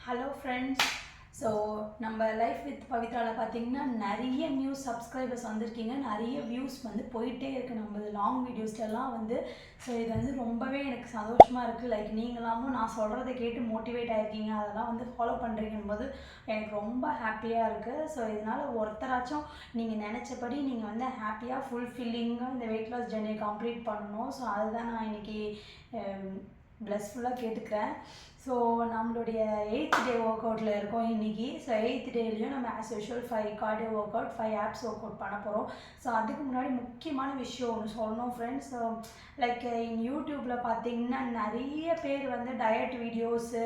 Hello friends. So நம்ம life with பவித்ராவில் பார்த்தீங்கன்னா நிறைய நியூ சப்ஸ்கிரைபர்ஸ் வந்திருக்கீங்க, நிறைய வியூஸ் வந்து போயிட்டே இருக்குது நம்ம லாங் வீடியோஸ்லாம் வந்து. ஸோ இது வந்து ரொம்பவே எனக்கு சந்தோஷமாக இருக்குது. லைக் நீங்களாமும் நான் சொல்கிறத கேட்டு மோட்டிவேட் ஆகிருக்கீங்க, அதெல்லாம் வந்து ஃபாலோ பண்ணுறீங்கன்னு போது எனக்கு ரொம்ப ஹாப்பியாக இருக்குது. ஸோ இதனால் ஒருத்தராச்சும் நீங்கள் நினச்சபடி நீங்கள் வந்து ஹாப்பியாக ஃபுல்ஃபில்லிங்காக இந்த வெயிட் லாஸ் ஜெர்னியை கம்ப்ளீட் பண்ணணும். ஸோ அதுதான் நான் இன்றைக்கி ப்ளஸ்ஃபுல்லாக கேட்டுக்கிறேன். ஸோ நம்மளுடைய 8th டே ஒர்க் அவுட்டில் இருக்கோம் இன்றைக்கி. ஸோ 8th டேலையும் நம்ம as usual 5 cardio work out, 5 apps work out பண்ண போகிறோம். ஸோ அதுக்கு முன்னாடி முக்கியமான விஷயம் ஒன்று சொல்லணும் ஃப்ரெண்ட்ஸ். லைக் யூடியூப்பில் பார்த்தீங்கன்னா நிறைய பேர் வந்து டயட் வீடியோஸு,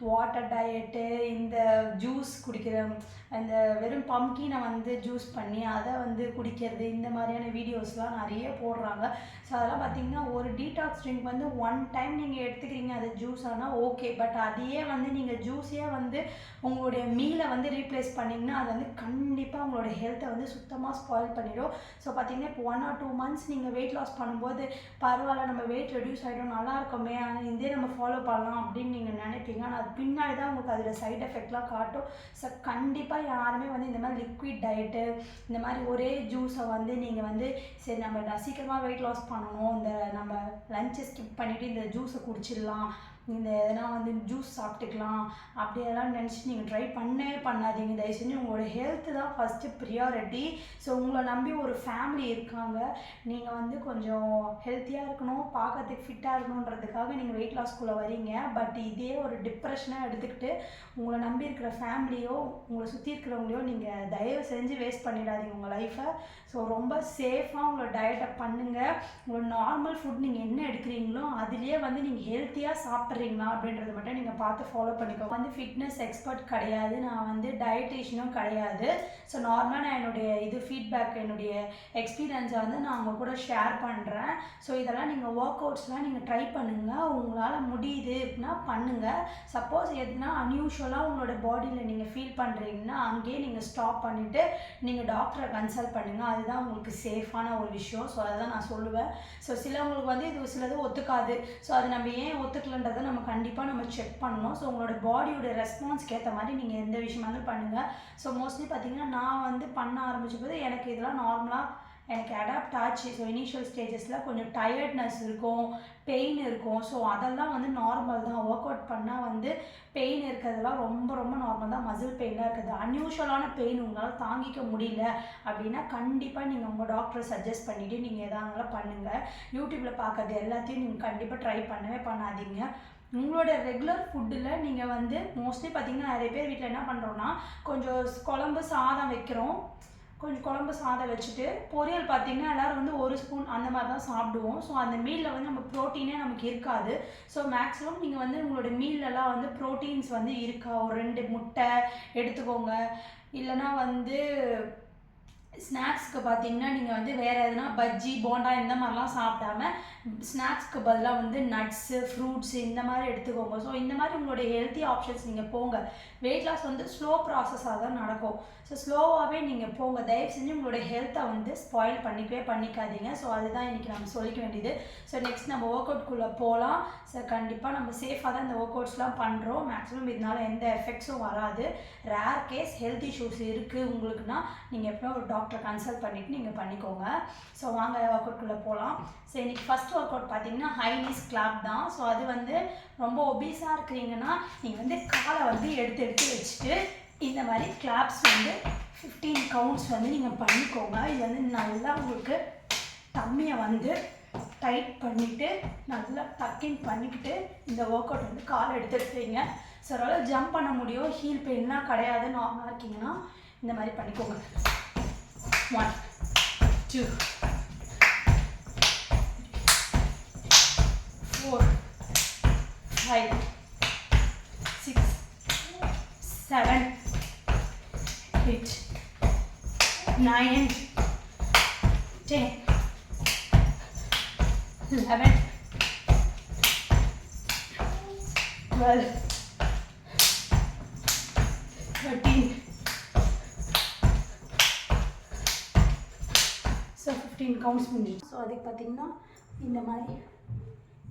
வாட்டர் டயட்டு, இந்த ஜூஸ் குடிக்கிற அந்த வெறும் பம்கினை வந்து ஜூஸ் பண்ணி அதை வந்து குடிக்கிறது, இந்த மாதிரியான வீடியோஸ்லாம் நிறைய போடுறாங்க. ஸோ அதெல்லாம் பார்த்தீங்கன்னா ஒரு டீடாக்ஸ் ட்ரிங்க் வந்து 1 டைம் நீங்கள் எடுத்துக்கிறீங்க, அது ஜூஸ் ஆனால் ஓகே. பட் அதையே வந்து நீங்கள் ஜூஸியாக வந்து உங்களுடைய மீலை வந்து ரீப்ளேஸ் பண்ணிங்கன்னா அது வந்து கண்டிப்பாக உங்களோட ஹெல்த்தை வந்து சுத்தமாக ஸ்பாயில் பண்ணிடும். ஸோ பார்த்தீங்கன்னா இப்போ 1 or 2 months நீங்கள் வெயிட் லாஸ் பண்ணும்போது பரவாயில்ல, நம்ம வெயிட் ரெடியூஸ் ஆகிடும், நல்லா இருக்குமே, ஆனால் இதே நம்ம ஃபாலோ பண்ணலாம் அப்படின்னு நீங்கள் நினைப்பீங்க. ஆனால் அது பின்னாடி தான் உங்களுக்கு அதில் சைட் எஃபெக்ட்லாம் காட்டும். ஸோ கண்டிப்பாக யாருமே வந்து இந்த மாதிரி லிக்விட் டயட்டு, இந்த மாதிரி ஒரே ஜூஸை வந்து நீங்கள் வந்து சரி நம்ம சீக்கிரமாக வெயிட் லாஸ் பண்ணணும், இந்த நம்ம லஞ்சை ஸ்கிப் பண்ணிவிட்டு இந்த ஜூஸை குடிச்சிடலாம், இந்த எதனா வந்து ஜூஸ் சாப்பிட்டுக்கலாம் அப்படியெல்லாம் நினச்சிட்டு நீங்கள் ட்ரை பண்ணாதீங்க. தயவு செஞ்சு உங்களோட ஹெல்த்து தான் ஃபஸ்ட்டு ப்ரியாரிட்டி. ஸோ உங்களை நம்பி ஒரு ஃபேமிலி இருக்காங்க. நீங்கள் வந்து கொஞ்சம் ஹெல்த்தியாக இருக்கணும், பார்க்கறதுக்கு ஃபிட்டாக இருக்கணுன்றதுக்காக நீங்கள் வெயிட் லாஸ்க்குள்ளே வரீங்க. பட் இதே ஒரு டிப்ரெஷனாக எடுத்துக்கிட்டு உங்களை நம்பி இருக்கிற ஃபேமிலியோ உங்களை சுற்றி இருக்கிறவங்களையோ நீங்கள் தயவு செஞ்சு வேஸ்ட் பண்ணிடாதீங்க உங்கள் லைஃப்பை. ஸோ ரொம்ப சேஃபாக உங்களோட டயட்டை பண்ணுங்கள். உங்களோட நார்மல் ஃபுட் நீங்கள் என்ன எடுக்கிறீங்களோ அதுலேயே வந்து நீங்கள் ஹெல்த்தியாக சாப்பிட்றீங்களா அப்படின்றத மட்டும் நீங்கள் பார்த்து ஃபாலோ பண்ணிக்கோங்க. வந்து ஃபிட்னஸ் எக்ஸ்பர்ட் கிடையாது, நான் வந்து டயட்டீஷியனும் கிடையாது. ஸோ நார்மலாக நான் என்னுடைய ஃபீட்பேக், என்னுடைய எக்ஸ்பீரியன்ஸை வந்து நான் உங்கள் கூட ஷேர் பண்ணுறேன். ஸோ இதெல்லாம் நீங்கள் ஒர்க் அவுட்ஸ்லாம் நீங்கள் ட்ரை பண்ணுங்கள், உங்களால் முடியுது அப்படின்னா பண்ணுங்கள். சப்போஸ் எதுனா அன்யூஷுவலாக உங்களோட பாடியில் நீங்கள் ஃபீல் பண்ணுறீங்கன்னா அங்கேயே நீங்கள் ஸ்டாப் பண்ணிவிட்டு நீங்கள் டாக்டரை கன்சல்ட் பண்ணுங்கள். அதுதான் உங்களுக்கு சேஃபான ஒரு விஷயம். ஸோ அதை தான் நான் சொல்லுவேன். ஸோ சிலவங்களுக்கு வந்து இது சிலது ஒத்துக்காது. ஸோ அது நம்ம ஏன் ஒத்துக்கலன்றதை நம்ம கண்டிப்பாக நம்ம செக் பண்ணணும். ஸோ உங்களோட பாடியோட ரெஸ்பான்ஸ்க்கு ஏற்ற மாதிரி நீங்கள் எந்த விஷயமா இருந்தாலும் பண்ணுங்கள். ஸோ மோஸ்ட்லி பார்த்தீங்கன்னா நான் வந்து பண்ண ஆரம்பித்த போது எனக்கு இதெல்லாம் நார்மலாக எனக்கு அடாப்ட் ஆச்சு. ஸோ இனிஷியல் ஸ்டேஜஸில் கொஞ்சம் டயர்ட்னஸ் இருக்கும், பெயின் இருக்கும். ஸோ அதெல்லாம் வந்து நார்மல் தான். ஒர்க் அவுட் பண்ணால் வந்து பெயின் இருக்கிறதுலாம் ரொம்ப ரொம்ப நார்மல் தான். மசில் பெயினாக இருக்குது, அன்யூஷுவலான பெயின் உங்களால் தாங்கிக்க முடியல அப்படின்னா கண்டிப்பாக நீங்கள் உங்கள் டாக்டரை சஜஸ்ட் பண்ணிவிட்டு நீங்கள் எதானாலும் பண்ணுங்கள். யூடியூப்பில் பார்க்குறது எல்லாத்தையும் நீங்கள் கண்டிப்பாக ட்ரை பண்ணாதீங்க. உங்களோட ரெகுலர் ஃபுட்டில் நீங்கள் வந்து மோஸ்ட்லி பார்த்திங்கன்னா நிறைய பேர் வீட்டில் என்ன பண்ணுறோன்னா கொஞ்சம் குழம்பு சாதம் வைக்கிறோம், கொஞ்சம் குழம்பு சாதம் வச்சுட்டு பொரியல் பார்த்திங்கன்னா எல்லோரும் வந்து 1 ஸ்பூன் அந்த மாதிரி தான் சாப்பிடுவோம். ஸோ அந்த மீலில் வந்து நம்ம ப்ரோட்டீனே நமக்கு இருக்காது. ஸோ மேக்ஸிமம் நீங்கள் வந்து உங்களோட மீல்லலாம் வந்து ப்ரோட்டீன்ஸ் வந்து இருக்கா, ஒரு 2 முட்டை எடுத்துக்கோங்க. இல்லைனா வந்து ஸ்நாக்ஸ்க்கு பார்த்தீங்கன்னா நீங்கள் வந்து வேறு எதுனா பஜ்ஜி, போண்டா இந்த மாதிரிலாம் சாப்பிடாம ஸ்நாக்ஸ்க்கு பதிலாக வந்து நட்ஸு, ஃப்ரூட்ஸு இந்த மாதிரி எடுத்துக்கோங்க. ஸோ இந்த மாதிரி உங்களுடைய ஹெல்த்தி ஆப்ஷன்ஸ் நீங்கள் போங்க. வெயிட் லாஸ் வந்து ஸ்லோ ப்ராசஸாக தான் நடக்கும். ஸோ ஸ்லோவாகவே நீங்கள் போங்க. தயவு செஞ்சு உங்களுடைய ஹெல்த்தை வந்து ஸ்பாயில் பண்ணிக்காதீங்க. ஸோ அதுதான் இன்றைக்கி நம்ம சொல்லிக்க வேண்டியது. ஸோ நெக்ஸ்ட் நம்ம ஒர்க் அவுட்குள்ளே போகலாம். ஸோ கண்டிப்பாக நம்ம சேஃபாக தான் இந்த ஒர்க் அவுட்ஸ்லாம் பண்ணுறோம். மேக்ஸிமம் இதனால் எந்த எஃபெக்ட்ஸும் வராது. ரேர் கேஸ் ஹெல்த் இஷ்யூஸ் இருக்குது உங்களுக்குன்னா நீங்கள் எப்போ ஒரு டாக்டரை கன்சல்ட் பண்ணிவிட்டு நீங்கள் பண்ணிக்கோங்க. ஸோ வாங்க ஒர்க் அவுட்குள்ளே போகலாம். ஸோ இன்றைக்கி ஃபஸ்ட் ஒர்க் அவுட் பார்த்தீங்கன்னா ஹை நீஸ் கிளாப் தான். ஸோ அது வந்து ரொம்ப ஒபீஸாக இருக்கிறீங்கன்னா நீங்கள் வந்து காலை வந்து எடுத்து வச்சுட்டு இந்த மாதிரி கிளாப்ஸ் வந்து 15 கவுண்ட்ஸ் வந்து நீங்கள் பண்ணிக்கோங்க. இது வந்து நல்லா உங்களுக்கு டம்மியை வந்து டைட் பண்ணிவிட்டு நல்லா டக்கின் பண்ணிக்கிட்டு இந்த ஒர்க் அவுட் வந்து காலை எடுத்துருக்கீங்க. ஸோ அதனால் ஜம்ப் பண்ண முடியும், ஹீல் பெயின்லாம் கிடையாது. நார்மலாக இருக்கீங்கன்னா இந்த மாதிரி பண்ணிக்கோங்க. 1 2 4 5 6 7 8 9 10 11 12 13. ஸோ 15 கவுண்ட்ஸ் முடிஞ்சிச்சு. ஸோ அதுக்கு பார்த்திங்கன்னா இந்த மாதிரி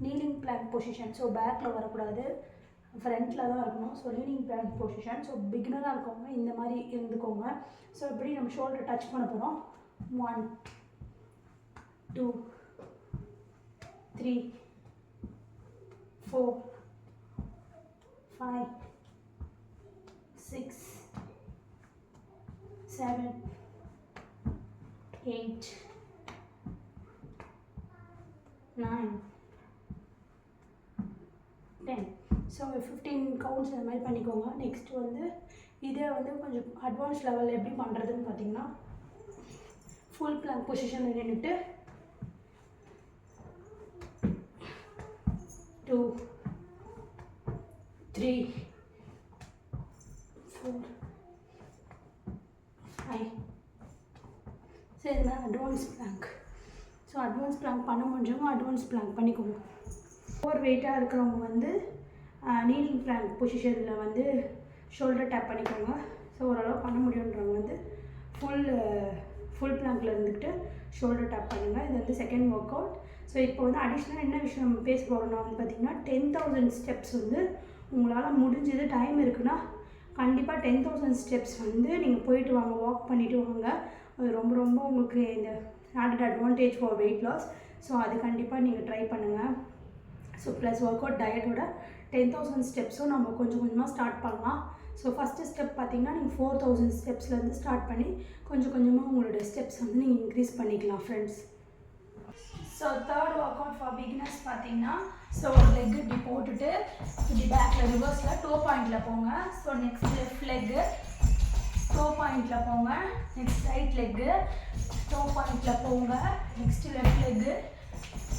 நீலிங் பிளாங்க் பொசிஷன். ஸோ பேக்கில் வரக்கூடாது, ஃப்ரண்ட்டில் தான் இருக்கணும். So leaning plank position. So பிகினராக இருக்கவங்க இந்த மாதிரி இருந்துக்கோங்க. ஸோ இப்படி நம்ம ஷோல்டர் டச் பண்ண போகிறோம். 1 2 3 4 5 6 7 8 9 10. ஸோ 15 கவுண்ட்ஸ் அந்த மாதிரி பண்ணிக்கோங்க. நெக்ஸ்ட் வந்து இதே வந்து கொஞ்சம் அட்வான்ஸ் லெவலில் எப்படி பண்ணுறதுன்னு பார்த்தீங்கன்னா, ஃபுல் பிளாங்க் பொசிஷனில் நின்றுட்டு 2 3 4 5. ஸோ இதுதான் advance plank. So advance plank பண்ண முடிஞ்சவங்க அட்வான்ஸ் பிளாங்க் பண்ணிக்கோங்க. ஓவர் வெயிட்டாக இருக்கிறவங்க வந்து நீலிங் பிளாங்க் பொசிஷனில் வந்து ஷோல்டர் டேப் பண்ணிக்கோங்க. ஸோ ஓரளவு பண்ண முடியுன்றவங்க வந்து ஃபுல் பிளாங்கில் இருந்துக்கிட்டு ஷோல்டர் டேப் பண்ணுங்கள். இது வந்து செகண்ட் ஒர்க் அவுட். ஸோ இப்போ வந்து அடிஷ்னலாக என்ன விஷயம் நம்ம பேச போகிறோம்னா வந்து பார்த்திங்கன்னா, 10,000 ஸ்டெப்ஸ் வந்து உங்களால் முடிஞ்சது டைம் இருக்குன்னா கண்டிப்பாக 10,000 ஸ்டெப்ஸ் வந்து நீங்கள் போயிட்டு வாங்க, வாக் பண்ணிவிட்டு வாங்க. அது ரொம்ப ரொம்ப உங்களுக்கு இந்த added advantage for weight loss. So அது கண்டிப்பாக நீங்கள் ட்ரை பண்ணுங்கள். ஸோ ப்ளஸ் ஒர்க் அவுட் டயட்டோட 10,000 ஸ்டெப்ஸும் நம்ம கொஞ்சம் கொஞ்சமாக ஸ்டார்ட் பண்ணலாம். ஸோ ஃபஸ்ட்டு ஸ்டெப் பார்த்திங்கன்னா நீங்கள் 4,000 ஸ்டெப்ஸ்லேருந்து ஸ்டார்ட் பண்ணி கொஞ்சம் கொஞ்சமாக உங்களோட ஸ்டெப்ஸ் வந்து நீங்கள் இன்க்ரீஸ் பண்ணிக்கலாம் friends. So third work out for beginners பார்த்தீங்கன்னா, ஸோ ஒரு லெக் இப்படி போட்டுட்டு இப்படி பேக்கில் ரிவர்ஸில் டோ பாயிண்டில் போங்க. So next left leg to பாயிண்டில் போங்க. நெக்ஸ்ட் ரைட் லெக்கு டோ பாயிண்டில் போங்க. நெக்ஸ்ட் லெஃப்ட் லெக்கு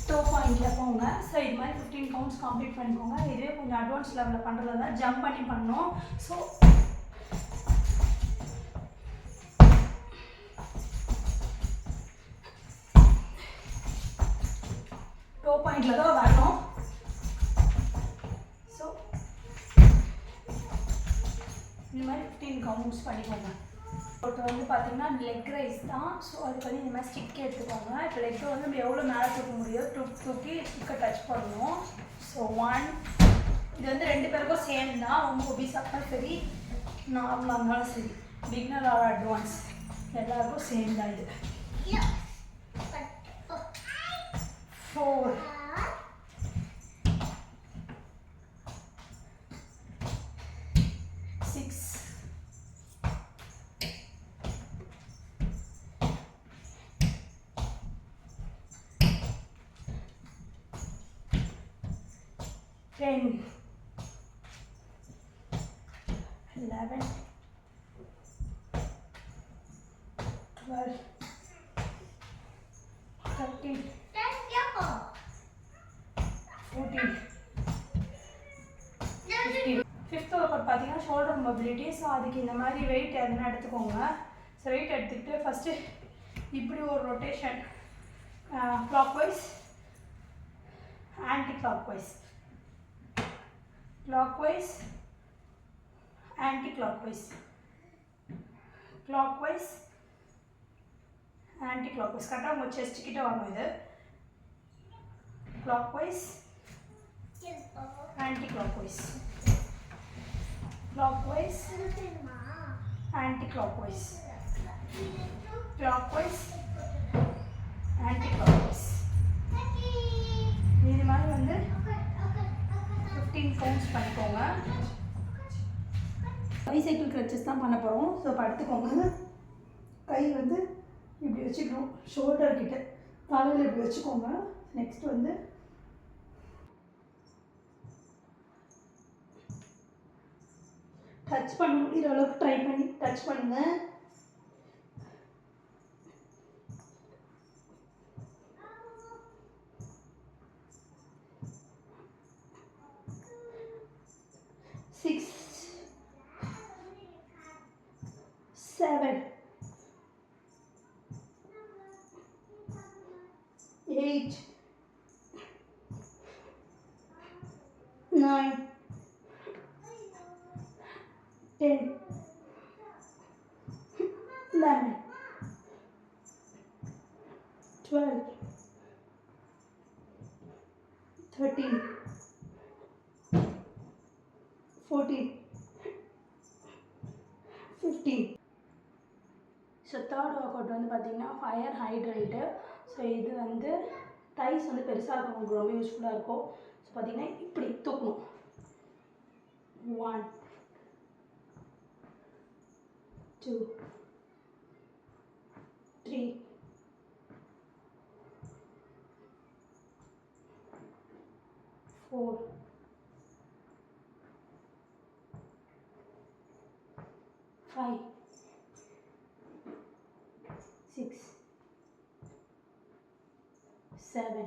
டோ பாயிண்டில் போங்க. ஸோ இது மாதிரி 15 கவுண்ட்ஸ் கம்ப்ளீட் பண்ணிக்கோங்க. இதுவே கொஞ்சம் அட்வான்ஸ் லெவலில் பண்ணுறதா ஜம்ப் பண்ணி பண்ணணும். ஸோ டோ பாயிண்டில் தான் வரணும். ஸோ இந்த மாதிரி 15 கவுண்ட்ஸ் பண்ணிக்கோங்க. இப்போ வந்து பார்த்தீங்கன்னா லெக் ரைஸ் தான். ஸோ அதுக்கு வந்து இந்த மாதிரி ஸ்டிக் எடுத்துக்கோங்க. இப்போ லெக்கை வந்து நம்ம எவ்வளோ மேலே தூக்க முடியும் தூக்கி ஸ்டிக்கை டச் பண்ணணும். ஸோ 1. இது வந்து 2 பேருக்கும் சேம் தான். ரொம்ப ஒபீஸாக இருந்தாலும் சரி, நார்மலாக இருந்தாலும் சரி, பிகினர் ஆர் அட்வான்ஸ் எல்லாருக்கும் சேம் தான் இது. 4 6 10 11 12 13 14 15. ஃபிஃப்த் ஒர்க் அவுட் பார்த்தீங்கன்னா ஷோல்டர் மொபிலிட்டி. ஸோ அதுக்கு இந்த மாதிரி வெயிட் எதுனா எடுத்துக்கோங்க. ஸோ வெயிட் எடுத்துக்கிட்டு ஃபஸ்ட்டு இப்படி ஒரு rotation, clockwise anticlockwise, clockwise anticlockwise, clockwise anticlockwise. கரெக்டாக உங்கள் செஸ்ட் கிட்ட வரணும். இது clockwise anticlockwise, clockwise anticlockwise, clockwise anticlockwise. இது மாதிரி வந்து 15 counts பண்ணிக்கோங்க. Bicycle crutches தான் பண்ண போகிறோம். ஸோ படுத்துக்கோங்க. கை வந்து இப்படி வச்சுக்கணும் ஷோல்டர் கிட்ட, தலையில் இப்படி வச்சுக்கோங்க. நெக்ஸ்ட் வந்து டச் பண்ண முடிகிற அளவுக்கு ட்ரை பண்ணி டச் பண்ணுங்கள். Six, 7, 8, 9, 10, 11, 12, 13, 15. So third work out வந்து பார்த்திங்கன்னா ஃபயர் ஹைட்ரேட்டு. ஸோ இது வந்து டைஸ் வந்து பெருசாக இருக்கும், உங்களுக்கு ரொம்ப யூஸ்ஃபுல்லாக இருக்கும். ஸோ பார்த்திங்கன்னா இப்படி தூக்கணும். 1 2 3 4 5 6 7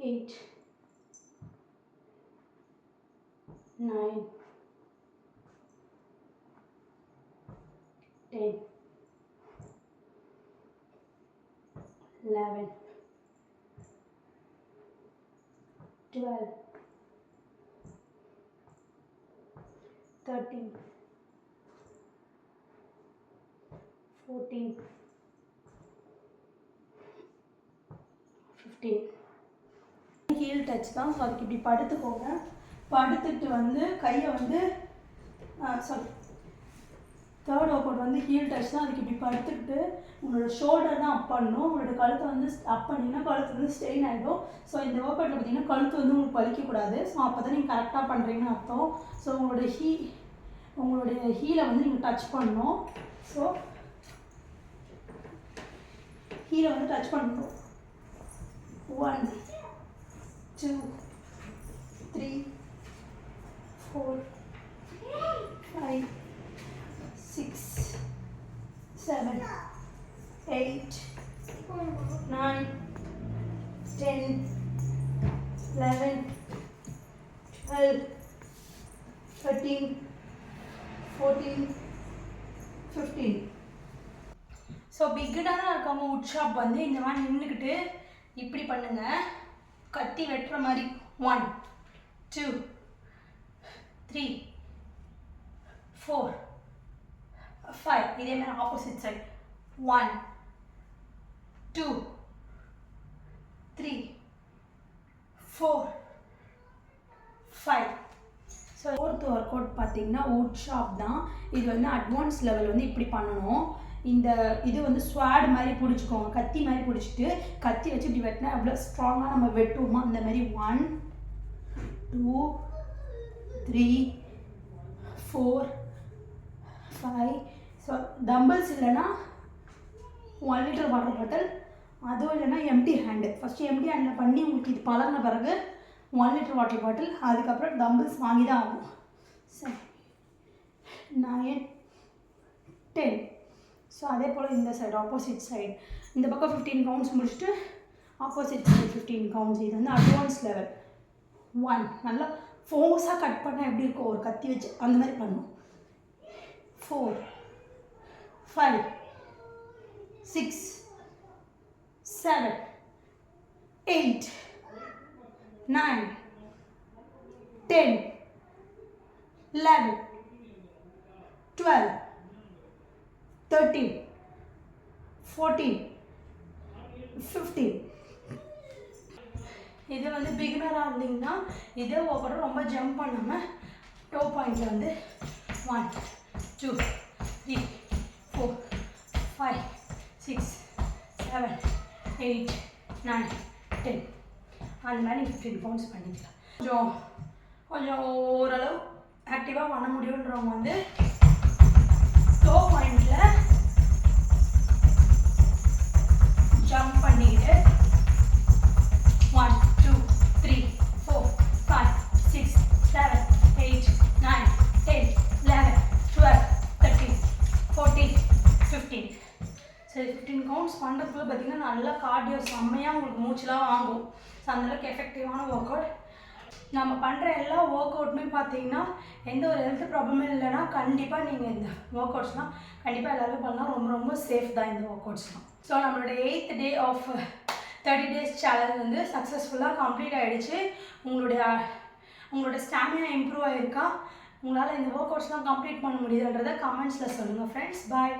8 9 10 11 12 13 14 15. ஹீல் டச் தான். ஸோ அதுக்கு இப்படி படுத்துக்கோங்க. படுத்துட்டு வந்து கையை வந்து சாரி தேர்ட் ஒர்க் அவுட் வந்து ஹீல் டச் தான். அதுக்கு இப்படி படுத்துக்கிட்டு உங்களோட ஷோல்டர் தான் அப் பண்ணணும். உங்களோட கழுத்தை வந்து அப் பண்ணிங்கன்னா கழுத்து வந்து ஸ்ட்ரெயின் ஆகிடும். ஸோ இந்த ஒர்க் அவுட்டில் பார்த்தீங்கன்னா கழுத்து வந்து உங்களுக்கு வலிக்கக்கூடாது. ஸோ அப்போ தான் நீங்கள் கரெக்டாக பண்ணுறீங்கன்னு அர்த்தம். ஸோ உங்களுடைய ஹீலை வந்து நீங்கள் டச் பண்ணணும். ஸோ ஹீலை வந்து டச் பண்ணணும். 1 2 3 4 5 6 7 8 9 10 11 12 13 14 15. ஸோ பிகினராக இருக்கவங்க உட்ஷாப் வந்து இந்த மாதிரி நின்றுக்கிட்டு இப்படி பண்ணுங்க. கத்தி வெட்டுற மாதிரி 1 2 3 4 5. இதே மாதிரி opposite side 1 2 3 4 5. So fourth work out பார்த்தீங்கன்னா உட்ஷாப் தான். இது வந்து அட்வான்ஸ் லெவல் வந்து இப்படி பண்ணணும். இது வந்து ஸ்வாட் மாதிரி பிடிச்சிக்கோங்க, கத்தி மாதிரி பிடிச்சிட்டு கத்தி வச்சு இப்படி வெட்டினா எவ்வளோ ஸ்ட்ராங்காக நம்ம வெட்டுவோமோ அந்த மாதிரி 1 2 3 4 5. ஸோ டம்பிள்ஸ் இல்லைன்னா 1 லிட்டர் வாட்டர் பாட்டில், அதுவும் இல்லைன்னா எம்டி ஹேண்டு. ஃபஸ்ட்டு எம்டி ஹேண்டில் பண்ணி உங்களுக்கு இது பழகின பிறகு 1 லிட்டர் வாட்டர் பாட்டில், அதுக்கப்புறம் டம்பிள்ஸ் வாங்கி தான் ஆகும். சரி 9 10. ஸோ அதே போல் இந்த சைடு ஆப்போசிட் சைடு இந்த பக்கம் 15 கவுண்ட்ஸ் முடிச்சுட்டு ஆப்போசிட் சைடு 15 கவுண்ட்ஸ். இது வந்து அட்வான்ஸ் லெவல். 1 நல்லா ஃபோர்ஸாக கட் பண்ணால் எப்படி இருக்கும் ஒரு கத்தி வச்சு அந்த மாதிரி பண்ணும். 4 5 6 7 8 9 10 11 12 13 14 15. இது வந்து பிகினராக இருந்தீங்கன்னா இதே ஓவர ரொம்ப ஜம்ப் பண்ணாமல் டோ பாயிண்டில் வந்து 1 2 3 4 5 6 7 8 9 10 அந்த மாதிரி 15 கவுண்ட்ஸ் பண்ணிக்கலாம். கொஞ்சம் ஓரளவு ஆக்டிவாக பண்ண முடியுன்றவங்க வந்து டோ பாயிண்டில் ஜம்ப் பண்ணிக்கிட்டு 1 2 3 4 5 6 7 8 9 10 11 12 13 14 15. சரி 15 கவுண்ட்ஸ் பண்ணுறதுக்குள்ள பார்த்தீங்கன்னா நல்லா கார்டியோ செம்மையாக உங்களுக்கு மூச்செலாம் வாங்கும். ஸோ அந்தளவுக்கு எஃபெக்டிவான ஒர்க் அவுட். நம்ம பண்ணுற எல்லா ஒர்க் அவுட்டுமே பார்த்தீங்கன்னா எந்த ஒரு ஹெல்த் ப்ராப்ளமே இல்லைன்னா கண்டிப்பாக நீங்கள் இந்த ஒர்க் அவுட்ஸ்லாம் கண்டிப்பாக எல்லோரும் பண்ணலாம். ரொம்ப ரொம்ப சேஃப் தான் இந்த ஒர்க் அவுட்ஸ்லாம். ஸோ நம்மளோட 8th day of 30 days challenge வந்து சக்ஸஸ்ஃபுல்லாக கம்ப்ளீட் ஆகிடுச்சு. உங்களோட ஸ்டாமினா இம்ப்ரூவ் ஆகிருக்கா? உங்களால் இந்த ஒர்க் அவுட்ஸ்லாம் கம்ப்ளீட் பண்ண முடியுதுன்றதை கமெண்ட்ஸில் சொல்லுங்கள் ஃப்ரெண்ட்ஸ். பாய்.